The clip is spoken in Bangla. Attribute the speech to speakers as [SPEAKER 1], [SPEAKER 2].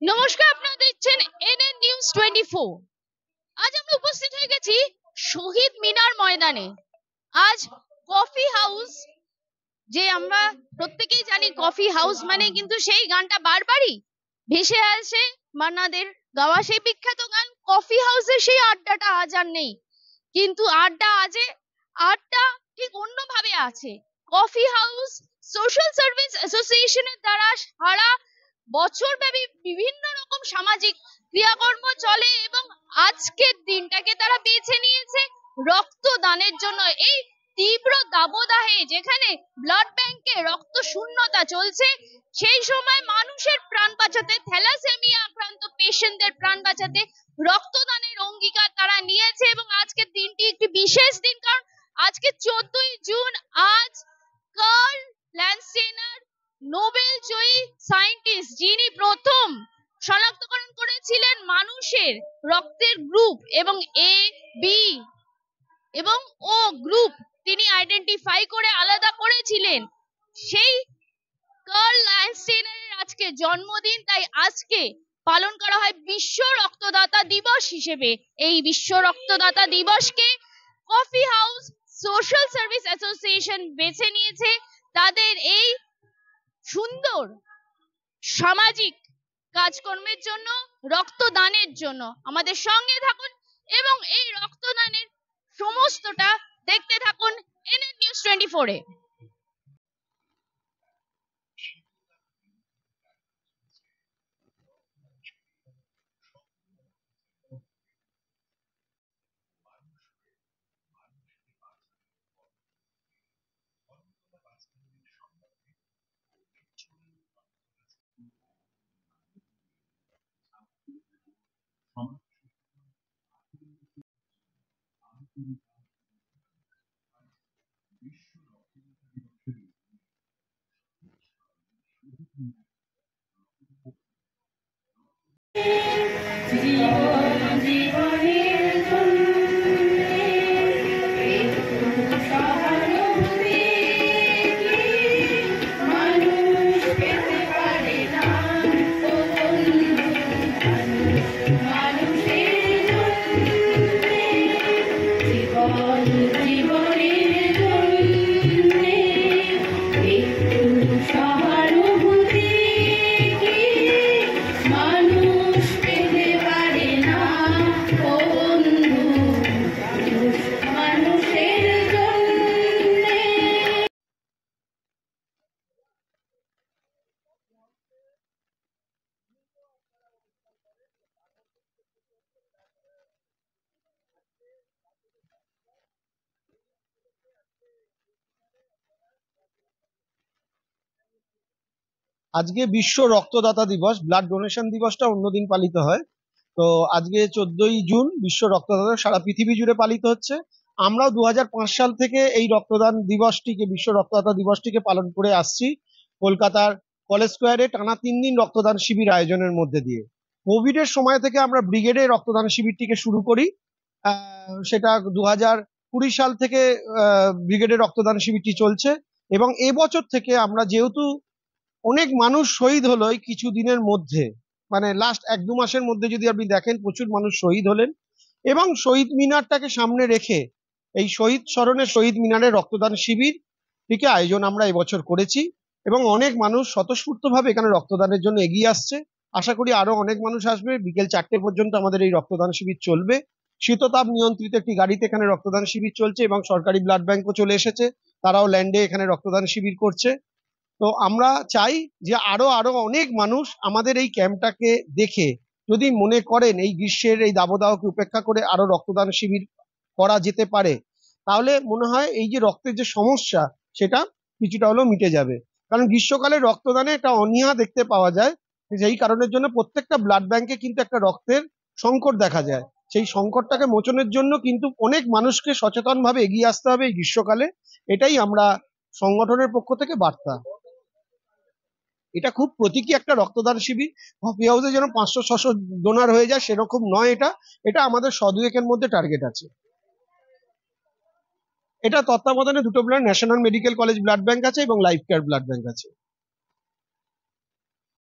[SPEAKER 1] নমস্কার, আপনারা দেখছেন এনএন নিউজ 24। আজ আমরা উপস্থিত হয়ে গেছি শহীদ মিনার ময়দানে। আজ কফি হাউস, যে আমরা প্রত্যেকেই জানি কফি হাউস মানে কিন্তু সেই গানটা বারবারই ভেসে আসে, মান্নাদের গাওয়া সেই বিখ্যাত গান কফি হাউসের সেই আড্ডাটা আজ আর নেই। কিন্তু আড্ডা ঠিক অন্যভাবে আছে। কফি হাউস সোশ্যাল সার্ভিস অ্যাসোসিয়েশনের দ্বারা সারা বছর ব্যাপী বিভিন্ন রকম সামাজিক ক্রিয়াকর্ম চলে এবং আজকের দিনটাকে তারা বেছে নিয়েছে রক্তদানের জন্য। এই তীব্র দাবদাহে যেখানে ব্লাড ব্যাংকে রক্ত শূন্যতা চলছে, সেই সময় মানুষের প্রাণ বাঁচাতে, থ্যালাসেমিয়া আক্রান্ত পেশেন্টদের প্রাণ বাঁচাতে রক্তদানের অঙ্গীকার তারা নিয়েছে। এবং আজকের দিনটি একটি বিশেষ দিন, কারণ আজকে 14ই জুন। আজ কার্ল ল্যান্ডস্টেইনার, নোবেল জয়ী সায়েন্টিস্ট, যিনি প্রথম শনাক্তকরণ করেছিলেন মানুষের রক্তের গ্রুপ এবং এ, বি এবং ও গ্রুপ, তিনি আইডেন্টিফাই করে আলাদা করেছিলেন। সেই কার্ল ল্যান্ডস্টেইনারের আজকে জন্মদিন, তাই আজকে পালন করা হয় বিশ্ব রক্তদাতা দিবস হিসেবে। এই বিশ্ব রক্তদাতা দিবসকে coffee house social service association বেছে নিয়েছে তাদের এই সুন্দর সামাজিক কাজকর্মের জন্য, রক্তদানের জন্য। আমাদের সঙ্গে থাকুন এবং এই রক্তদানের সমস্তটা দেখতে থাকুন এনএন নিউজ 24-এ।
[SPEAKER 2] আজকে বিশ্ব রক্তদাতা দিবস, ব্লাড ডোনেশন দিবসটা অন্যদিন পালিত হয়। তো আজকে 14ই জুন বিশ্ব রক্তদাতা সারা পৃথিবী জুড়ে পালিত হচ্ছে। আমরাও 2005 সাল থেকে এই রক্তদান দিবসটিকে, বিশ্ব রক্তদাতা দিবসটিকে পালন করে আসছি। কলকাতার কলেজ স্কোয়ারে টানা 3 দিন রক্তদান শিবির আয়োজনের মধ্যে দিয়ে। কোভিড এর সময় থেকে আমরা ব্রিগেডে রক্তদান শিবিরটিকে শুরু করি। সেটা 2020 সাল থেকে ব্রিগেডে রক্তদান শিবিরটি চলছে। এবং এবছর থেকে আমরা, যেহেতু অনেক মানুষ শহীদ হলো এই কিছু দিনের মধ্যে, মানে লাস্ট 1-2 মাসের মধ্যে যদি আপনি দেখেন, প্রচুর মানুষ শহীদ হলেন, এবং শহীদ মিনারটাকে সামনে রেখে এই শহীদ স্মরণে শহীদ মিনারের রক্তদান শিবির থেকে আয়োজন আমরা এবছর করেছি। এবং অনেক মানুষ স্বতঃস্ফূর্তভাবে এখানে রক্তদানের জন্য এগিয়ে আসছে। আশা করি আরো অনেক মানুষ আসবে। বিকেল 4টে পর্যন্ত আমাদের এই রক্তদান শিবির চলবে। শীততাপ নিয়ন্ত্রিত একটি গাড়িতে এখানে রক্তদান শিবির চলছে এবং সরকারি ব্লাড ব্যাংকও চলে এসেছে, তারাও ল্যান্ডে এখানে রক্তদান শিবির করছে। তো আমরা চাই যে আরো অনেক মানুষ আমাদের এই ক্যাম্পটাকে দেখে যদি মনে করেন এই গ্রীষ্মের এই দাবদাহকে উপেক্ষা করে আরো রক্তদান শিবির করা যেতে পারে, তাহলে মনে হয় এই যে রক্তের যে সমস্যা সেটা কিছুটা হলেও মিটে যাবে। কারণ গ্রীষ্মকালে রক্তদানে একটা অনীহা দেখতে পাওয়া যায়, সেই কারণের জন্য প্রত্যেকটা ব্লাড ব্যাংকে কিন্তু একটা রক্তের সংকট দেখা যায়। সেই সংকটটাকে মোচনের জন্য কিন্তু অনেক মানুষকে সচেতনভাবে এগিয়ে আসতে হবে এই গ্রীষ্মকালে। এটাই আমরা সংগঠনের পক্ষ থেকে বার্তা। এটা খুব প্রতীকী একটা রক্তদান শিবির। কফি হাউসে যেন 500-600 ডোনার হয়ে যায় সেরকম নয়, এটা আমাদের 100-200-এর মধ্যে টার্গেট আছে। এটা তত্ত্বাবধানে দুটো blood national medical college blood bank আছে এবং লাইফ কেয়ার ব্লাড ব্যাংক আছে।